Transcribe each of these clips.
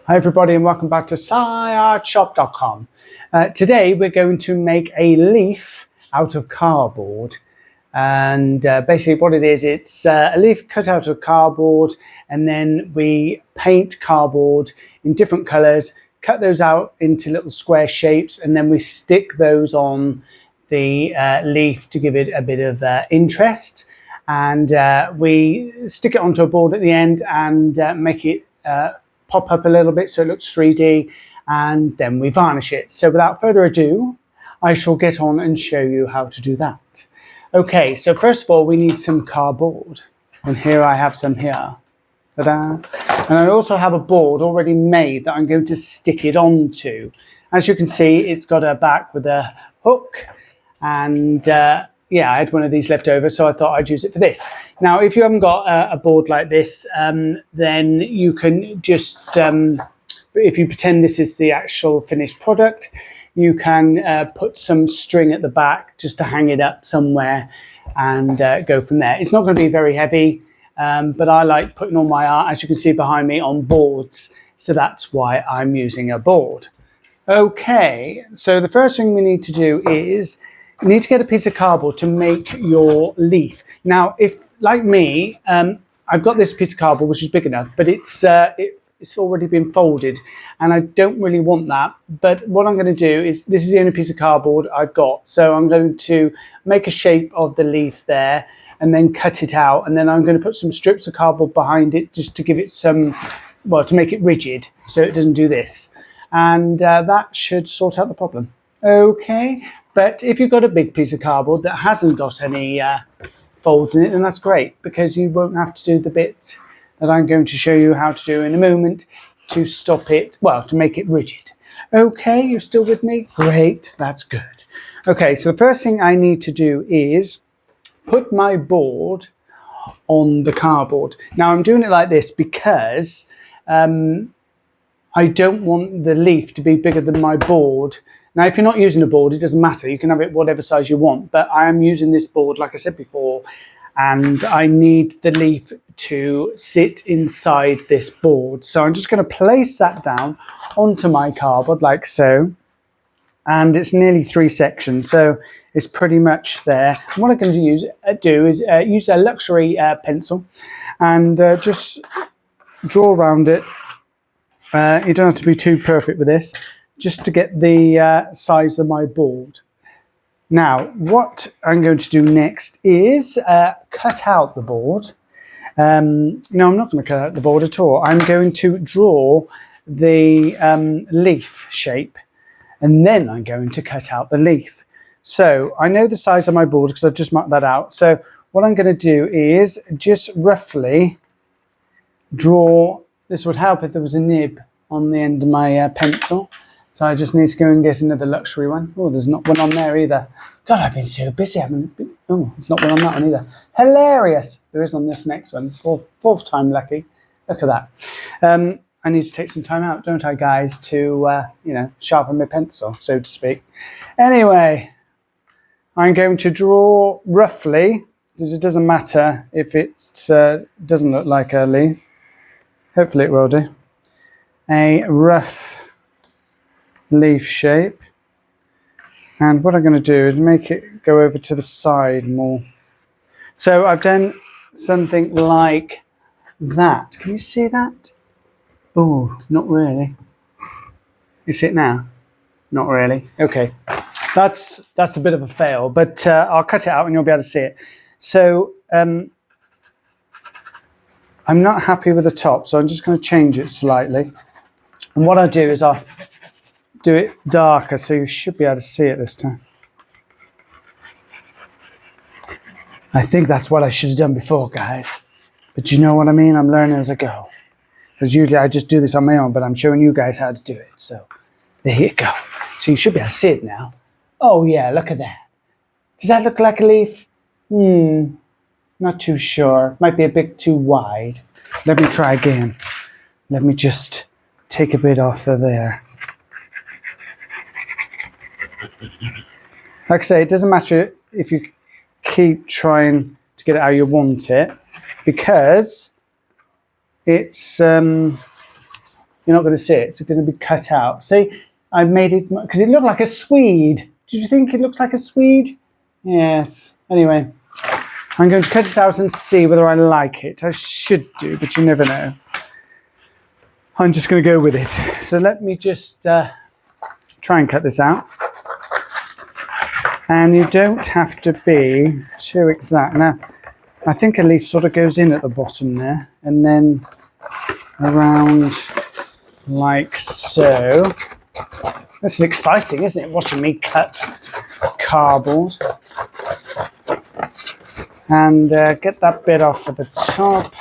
Hi everybody and welcome back to SciArtShop.com. Today we're going to make a leaf out of cardboard, and basically what it is, it's a leaf cut out of cardboard, and then we paint cardboard in different colours, cut those out into little square shapes, and then we stick those on the leaf to give it a bit of interest, and we stick it onto a board at the end and make it pop up a little bit so it looks 3D, and then we varnish it. So without further ado, I shall get on and show you how to do that. Okay, so first of all we need some cardboard, and here I have some here. Ta-da. And I also have a board already made that I'm going to stick it onto. As you can see, it's got a back with a hook, and yeah, I had one of these left over, so I thought I'd use it for this. Now, if you haven't got a board like this, then you can just, if you pretend this is the actual finished product, you can put some string at the back just to hang it up somewhere and go from there. It's not going to be very heavy, but I like putting all my art, as you can see behind me, on boards. So that's why I'm using a board. Okay, so the first thing we need to do is you need to get a piece of cardboard to make your leaf. Now, if, like me, I've got this piece of cardboard which is big enough, but it's already been folded, and I don't really want that. But what I'm going to do is, this is the only piece of cardboard I've got, so I'm going to make a shape of the leaf there, and then cut it out, and then I'm going to put some strips of cardboard behind it just to give it some, well, to make it rigid so it doesn't do this, and that should sort out the problem. Okay. But if you've got a big piece of cardboard that hasn't got any folds in it, then that's great, because you won't have to do the bit that I'm going to show you how to do in a moment to stop it, well, to make it rigid. Okay, you're still with me? Great, that's good. Okay, so the first thing I need to do is put my board on the cardboard. Now, I'm doing it like this because I don't want the leaf to be bigger than my board. Now, if you're not using a board, it doesn't matter. You can have it whatever size you want. But I am using this board, like I said before, and I need the leaf to sit inside this board. So I'm just going to place that down onto my cardboard like so. And it's nearly 3 sections, so it's pretty much there. And what I'm going to do is use a luxury pencil and just draw around it. You don't have to be too perfect with this, just to get the size of my board. Now, what I'm going to do next is cut out the board. No, I'm not going to cut out the board at all. I'm going to draw the leaf shape, and then I'm going to cut out the leaf. So I know the size of my board because I've just marked that out. So what I'm going to do is just roughly draw. This would help if there was a nib on the end of my pencil. So I just need to go and get another luxury one. Oh, there's not one on there either. God, I've been so busy. I haven't been... Oh, there's not one on that one either. Hilarious. There is on this next one. Fourth time lucky. Look at that. I need to take some time out, don't I, guys, to, you know, sharpen my pencil, so to speak. Anyway, I'm going to draw roughly. It doesn't matter if it doesn't look like a leaf. Hopefully it will do. A rough leaf shape, and what I'm going to do is make it go over to the side more. So I've done something like that. Can you see that? Oh, not really. You see it now? Not really. Okay, that's a bit of a fail, but I'll cut it out and you'll be able to see it. So I'm not happy with the top, so I'm just going to change it slightly. And what I'll do is I'll do it darker, so you should be able to see it this time. I think that's what I should have done before, guys. But you know what I mean? I'm learning as I go. Because usually I just do this on my own, but I'm showing you guys how to do it. So there you go. So you should be able to see it now. Oh yeah, look at that. Does that look like a leaf? Not too sure. Might be a bit too wide. Let me try again. Let me just take a bit off of there. Like I say, it doesn't matter if you keep trying to get it how you want it, because it's you're not going to see it. It's going to be cut out. See, I made it because it looked like a Swede. Did you think it looks like a Swede? Yes. Anyway, I'm going to cut it out and see whether I like it. I should do, but you never know. I'm just going to go with it. So let me just try and cut this out. And you don't have to be too exact. Now, I think a leaf sort of goes in at the bottom there and then around like so. This is exciting, isn't it? Watching me cut cardboard. And get that bit off at the top.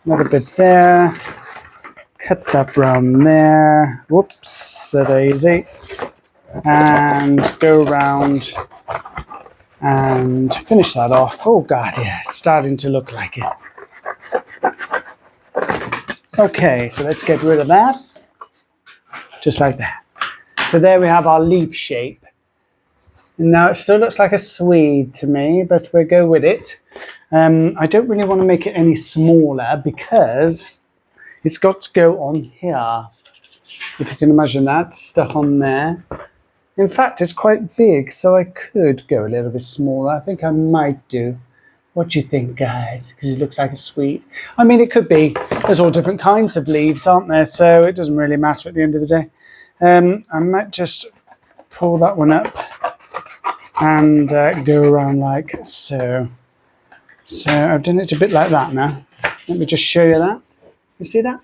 Another bit there. Cut that round there. Whoops, a daisy. And go round and finish that off. Oh God, yeah, it's starting to look like it. Okay, so let's get rid of that. Just like that. So there we have our leaf shape. And now it still looks like a Swede to me, but we'll go with it. I don't really want to make it any smaller because it's got to go on here. If you can imagine that, stuck on there. In fact, it's quite big, so I could go a little bit smaller. I think I might do. What do you think, guys? Because it looks like a Swede. I mean, it could be. There's all different kinds of leaves, aren't there? So it doesn't really matter at the end of the day. I might just pull that one up and go around like so. So I've done it a bit like that now. Let me just show you that. You see that?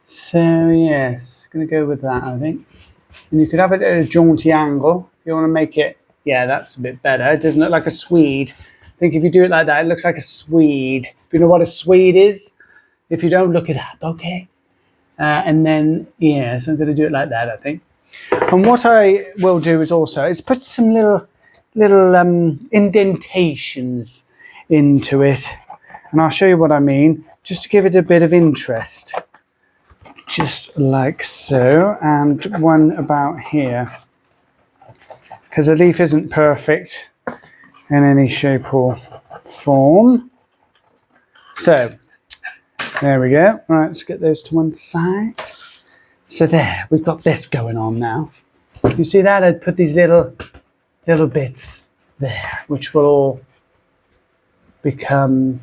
So yes, going to go with that, I think. And you could have it at a jaunty angle. If you want to make it, yeah, that's a bit better. It doesn't look like a Swede. I think if you do it like that, it looks like a Swede. If you know what a Swede is, if you don't, look it up, okay? And then, yeah, so I'm going to do it like that, I think. And what I will do is put some little indentations into it. And I'll show you what I mean, just to give it a bit of interest. Just like so, and one about here. Because a leaf isn't perfect in any shape or form. So, there we go. Right, let's get those to one side. So there, we've got this going on now. You see that? I'd put these little bits there, which will all become,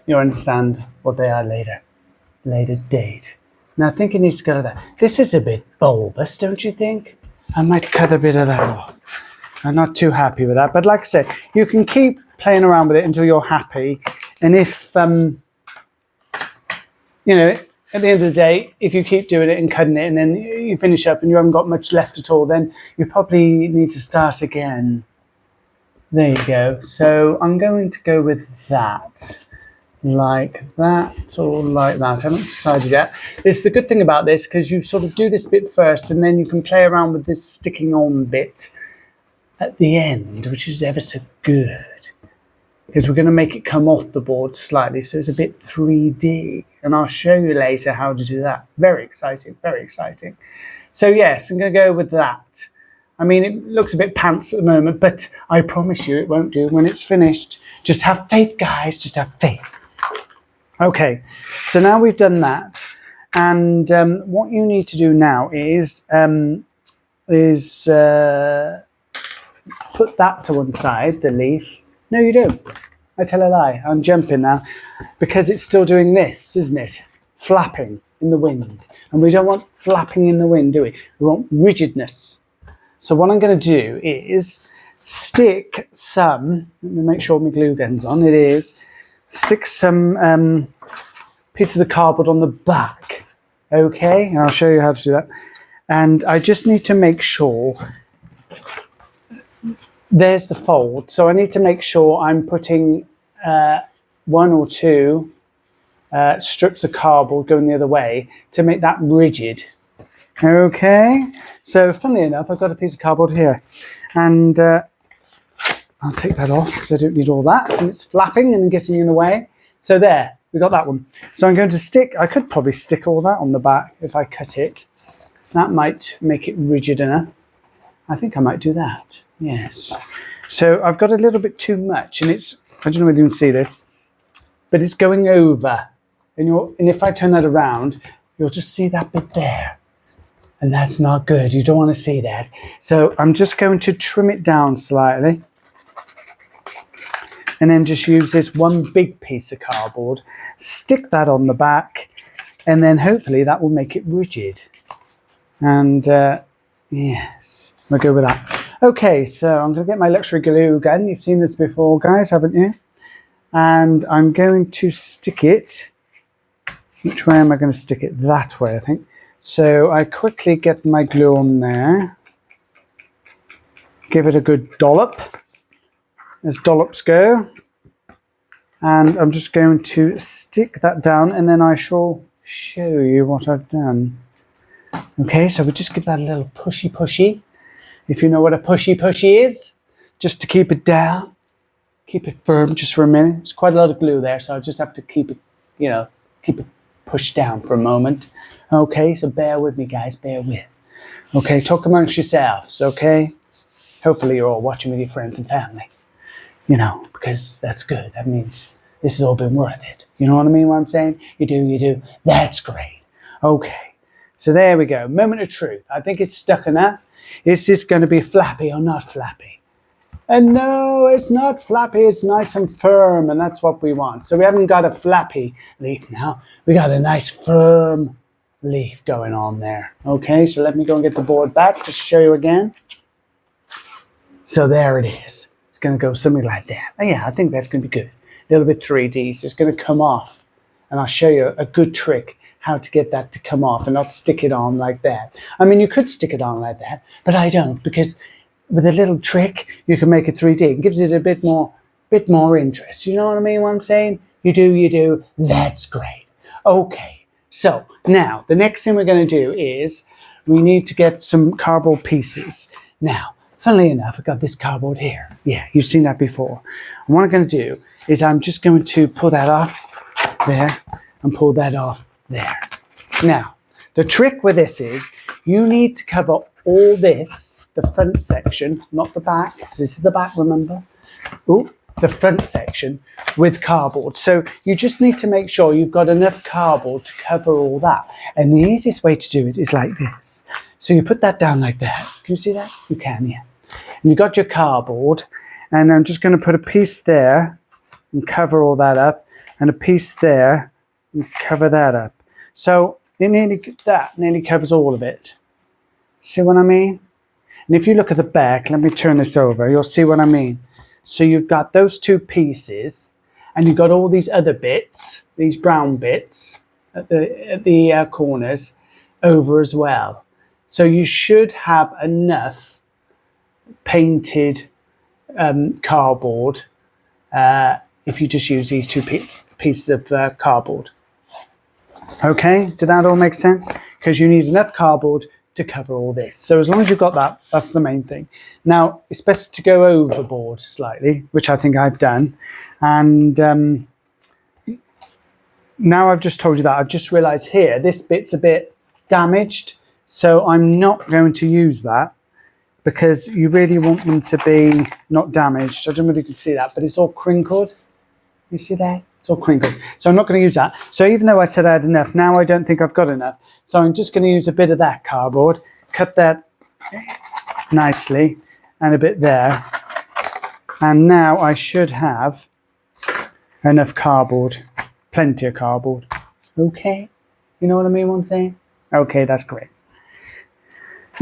you'll understand what they are later date. Now I think it needs to go to that. This is a bit bulbous, don't you think? I might cut a bit of that off. I'm not too happy with that, but like I said, you can keep playing around with it until you're happy. And if, you know, at the end of the day, if you keep doing it and cutting it and then you finish up and you haven't got much left at all, then you probably need to start again. There you go. So I'm going to go with that. Like that or like that. I haven't decided yet. It's the good thing about this, because you sort of do this bit first and then you can play around with this sticking on bit at the end, which is ever so good. Because we're going to make it come off the board slightly, so it's a bit 3D. And I'll show you later how to do that. Very exciting, very exciting. So yes, I'm going to go with that. I mean, it looks a bit pants at the moment, but I promise you it won't do when it's finished. Just have faith, guys, just have faith. Okay, so now we've done that. And what you need to do now is put that to one side, the leaf. No, you don't. I tell a lie. I'm jumping now because it's still doing this, isn't it? Flapping in the wind. And we don't want flapping in the wind, do we? We want rigidness. So what I'm going to do is stick some, let me make sure my glue gun's on, it is, stick some pieces of cardboard on the back. Okay, and I'll show you how to do that. And I just need to make sure, there's the fold. So I need to make sure I'm putting one or two strips of cardboard going the other way to make that rigid. Okay, so funnily enough, I've got a piece of cardboard here. And I'll take that off because I don't need all that. And it's flapping and getting in the way. So there, we got that one. So I'm going to stick, I could probably stick all that on the back if I cut it. That might make it rigid enough. I think I might do that. Yes. So I've got a little bit too much and it's, I don't know whether you can see this, but it's going over. and if I turn that around, you'll just see that bit there. And that's not good. You don't want to see that. So I'm just going to trim it down slightly. And then just use this one big piece of cardboard, stick that on the back, and then hopefully that will make it rigid. And yes, we'll go with that. Okay, so I'm going to get my luxury glue again. You've seen this before, guys, haven't you? And I'm going to stick it. Which way am I going to stick it? That way, I think. So I quickly get my glue on there. Give it a good dollop. As dollops go. And I'm just going to stick that down, and then I shall show you what I've done. Okay, so we just give that a little pushy. If you know what a pushy is, just to keep it down. Keep it firm just for a minute. There's quite a lot of glue there, so I just have to keep it, keep it pushed down for a moment. Okay, so bear with me, guys, bear with. Okay, talk amongst yourselves, okay? Hopefully you're all watching with your friends and family. Because that's good. That means this has all been worth it. You know what I mean, what I'm saying? You do. That's great. Okay, so there we go. Moment of truth. I think it's stuck enough. Is this going to be flappy or not flappy? And no, it's not flappy. It's nice and firm, and that's what we want. So we haven't got a flappy leaf now. We got a nice firm leaf going on there. Okay, so let me go and get the board back just to show you again. So there it is. Going to go something like that. Oh, yeah, I think that's going to be good. A little bit 3D, so it's going to come off. And I'll show you a good trick how to get that to come off and not stick it on like that. I mean, you could stick it on like that, but I don't, because with a little trick, you can make it 3D. It gives it a bit more interest. You know what I mean, what I'm saying? You do. That's great. Okay, so now the next thing we're going to do is we need to get some cardboard pieces. Now, funnily enough, I got this cardboard here. Yeah, you've seen that before. And what I'm going to do is I'm just going to pull that off there and pull that off there. Now, the trick with this is you need to cover all this, the front section, not the back. This is the back, remember? Ooh, the front section with cardboard. So you just need to make sure you've got enough cardboard to cover all that. And the easiest way to do it is like this. So you put that down like that. Can you see that? You can, yeah. And you got your cardboard, and I'm just going to put a piece there and cover all that up, and a piece there and cover that up. So that nearly covers all of it. See what I mean? And if you look at the back, let me turn this over, you'll see what I mean. So you've got those two pieces, and you've got all these other bits, these brown bits at the corners over as well. So you should have enough painted cardboard if you just use these two pieces of cardboard. Okay, did that all make sense? Because you need enough cardboard to cover all this. So as long as you've got that, that's the main thing. Now, it's best to go overboard slightly, which I think I've done. And now I've just told you that, I've just realized here, this bit's a bit damaged. So I'm not going to use that, because you really want them to be not damaged. I don't know if you can see that, but it's all crinkled. You see that? It's all crinkled. So I'm not going to use that. So even though I said I had enough, now I don't think I've got enough. So I'm just going to use a bit of that cardboard, cut that nicely, and a bit there. And now I should have enough cardboard, plenty of cardboard. Okay? You know what I mean, what I'm saying? Okay, that's great.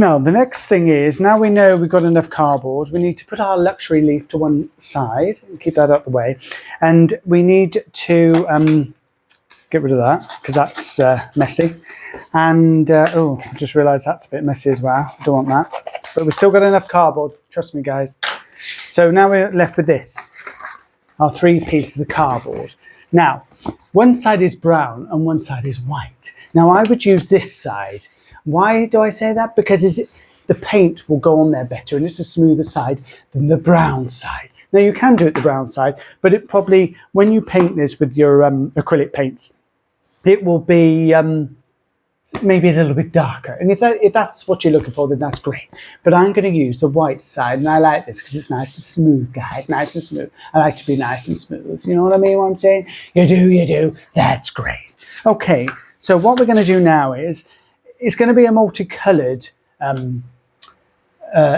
Now, the next thing is, now we know we've got enough cardboard, we need to put our luxury leaf to one side, and keep that out the way, and we need to get rid of that, because that's messy, and, oh, I just realised that's a bit messy as well, don't want that, but we've still got enough cardboard, trust me guys. So now we're left with this, our 3 pieces of cardboard. Now, one side is brown and one side is white. Now I would use this side. Why do I say that? Because the paint will go on there better, and it's a smoother side than the brown side. Now you can do it the brown side, but it probably, when you paint this with your acrylic paints, it will be maybe a little bit darker. And if that's what you're looking for, then that's great. But I'm going to use the white side, and I like this because it's nice and smooth, guys, nice and smooth. I like to be nice and smooth. You know what I mean, what I'm saying? You do, that's great. Okay, so what we're going to do now is, it's going to be a multicoloured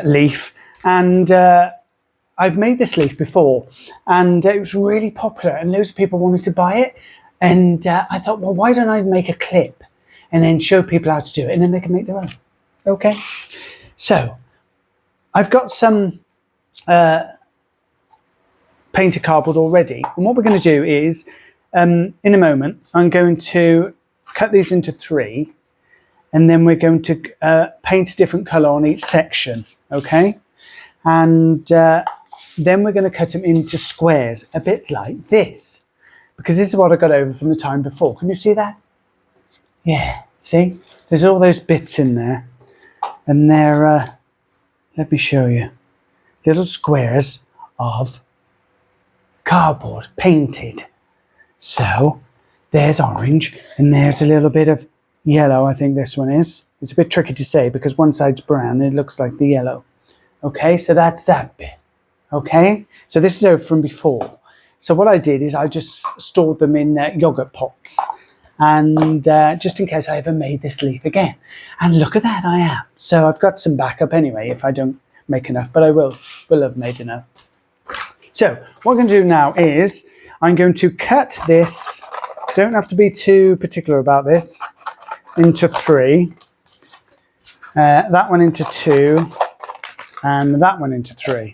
leaf, and I've made this leaf before, and it was really popular, and loads of people wanted to buy it, and I thought, well, why don't I make a clip and then show people how to do it, and then they can make their own. Okay, so I've got some painted cardboard already, and what we're going to do is, in a moment, I'm going to cut these into 3, and then we're going to paint a different colour on each section, okay? And then we're going to cut them into squares, a bit like this, because this is what I got over from the time before. Can you see that? Yeah, see? There's all those bits in there, and they're, let me show you, little squares of cardboard painted. So there's orange, and there's a little bit of yellow. I think this one is. It's a bit tricky to say because one side's brown and it looks like the yellow. Okay, so that's that bit. Okay, so this is over from before. So what I did is I just stored them in yogurt pots, and just in case I ever made this leaf again. And look at that, I am. So I've got some backup anyway if I don't make enough, but I will have made enough. So what I'm going to do now is I'm going to cut this, don't have to be too particular about this, into 3, that one into 2, and that one into 3.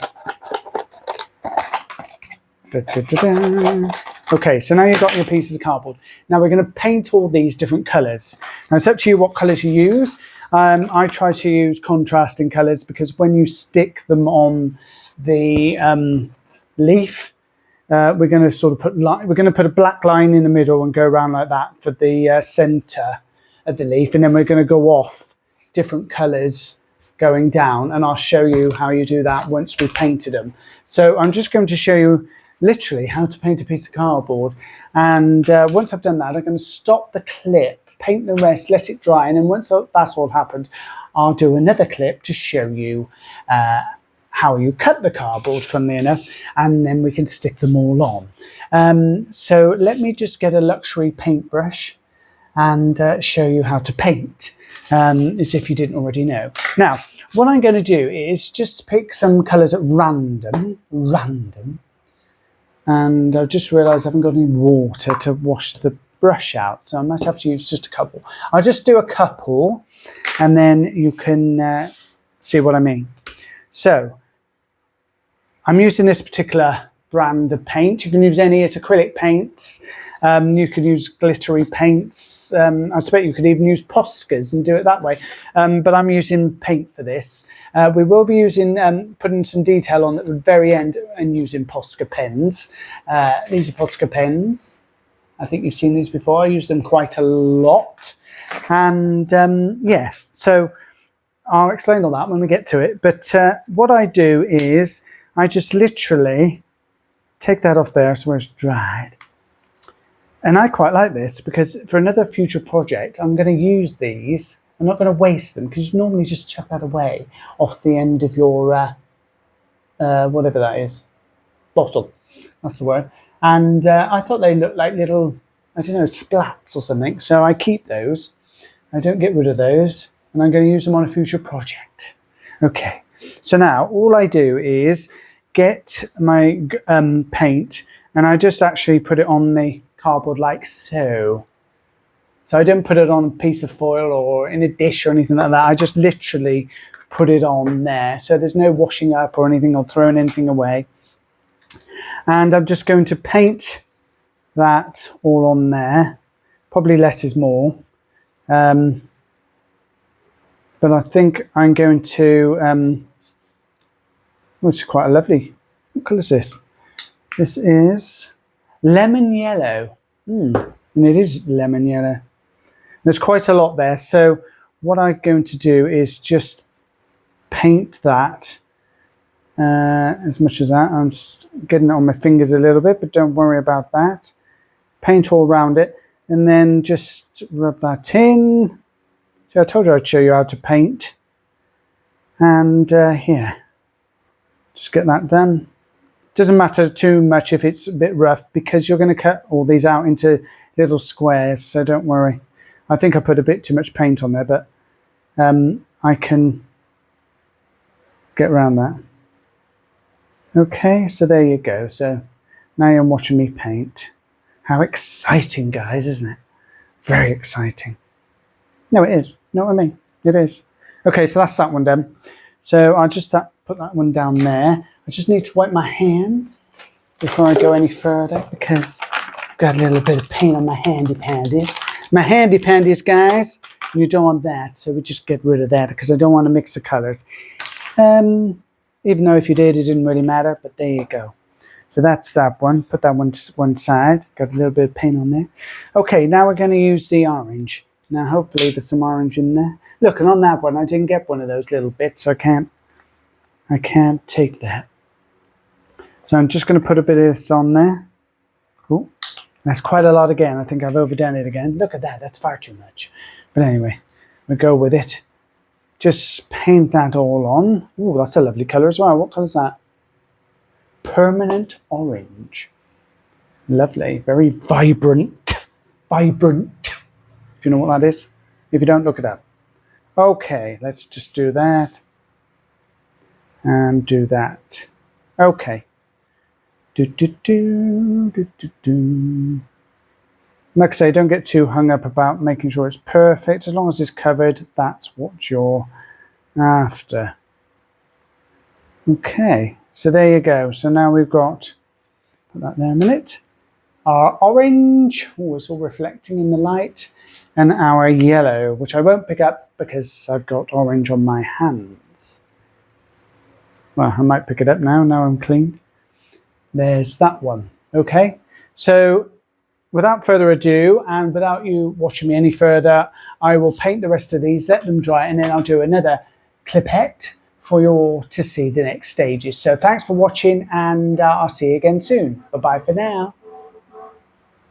Da, da, da, da. Okay, so now you've got your pieces of cardboard. Now we're going to paint all these different colours. Now it's up to you what colours you use. I try to use contrasting colours because when you stick them on the leaf, we're going to sort of put a black line in the middle and go around like that for the centre of the leaf, and then we're going to go off different colours going down, and I'll show you how you do that once we've painted them. So I'm just going to show you literally how to paint a piece of cardboard, and once I've done that I'm going to stop the clip, paint the rest, let it dry, and then once that's all happened I'll do another clip to show you how you cut the cardboard, funnily enough, and then we can stick them all on. So let me just get a luxury paintbrush and show you how to paint, as if you didn't already know. Now, what I'm going to do is just pick some colours at random, and I've just realised I haven't got any water to wash the brush out, so I might have to use just a couple. I'll just do a couple, and then you can see what I mean. So, I'm using this particular brand of paint. You can use any, it's acrylic paints. You can use glittery paints. I expect you could even use Poscas and do it that way. But I'm using paint for this. We will be using, putting some detail on at the very end and using Posca pens. These are Posca pens. I think you've seen these before. I use them quite a lot. And yeah, so I'll explain all that when we get to it. But what I do is I just literally take that off there so it's dried. And I quite like this because for another future project, I'm going to use these. I'm not going to waste them because you normally just chuck that away off the end of your, whatever that is, bottle. That's the word. And I thought they looked like little, I don't know, splats or something. So I keep those. I don't get rid of those. And I'm going to use them on a future project. Okay. So now all I do is get my paint and I just actually put it on the cardboard like so. So I don't put it on a piece of foil or in a dish or anything like that. I just literally put it on there. So there's no washing up or anything or throwing anything away. And I'm just going to paint that all on there. Probably less is more. But I think I'm going to, this is quite a lovely, what colour is this? This is lemon yellow. And it is lemon yellow. There's quite a lot there. So what I'm going to do is just paint that as much as that. I'm just getting it on my fingers a little bit, but don't worry about that. Paint all around it and then just rub that in. So I told you I'd show you how to paint. And here, just get that done. Doesn't matter too much if it's a bit rough because you're going to cut all these out into little squares, so don't worry. I think I put a bit too much paint on there, but I can get around that. Okay, so there you go. So now you're watching me paint. How exciting, guys, isn't it? Very exciting. No, it is. You know what I mean? It is. Okay, so that's that one done. So I'll just put that one down there. I just need to wipe my hands before I go any further because I've got a little bit of paint on my handy pandies. My handy pandies, guys. You don't want that, so we just get rid of that because I don't want to mix the colours. Even though if you did, it didn't really matter, but there you go. So that's that one. Put that one to one side. Got a little bit of paint on there. Okay, now we're going to use the orange. Now, hopefully there's some orange in there. Look, and on that one, I didn't get one of those little bits, so I can't take that. So I'm just going to put a bit of this on there. Cool. That's quite a lot again. I think I've overdone it again. Look at that. That's far too much. But anyway, we'll go with it. Just paint that all on. Ooh, that's a lovely colour as well. What colour is that? Permanent orange. Lovely. Very vibrant. Vibrant. If you know what that is. If you don't, look it up. Okay, let's just do that. And do that. Okay. Like I say, don't get too hung up about making sure it's perfect. As long as it's covered, that's what you're after. Okay, so there you go. So now we've got, put that there a minute, our orange, it's all reflecting in the light, and our yellow, which I won't pick up because I've got orange on my hands. Well, I might pick it up now I'm clean. There's that one. Okay, so without further ado, and without you watching me any further, I will paint the rest of these, let them dry, and then I'll do another clipette for you all to see the next stages. So thanks for watching, and I'll see you again soon. Bye-bye for now.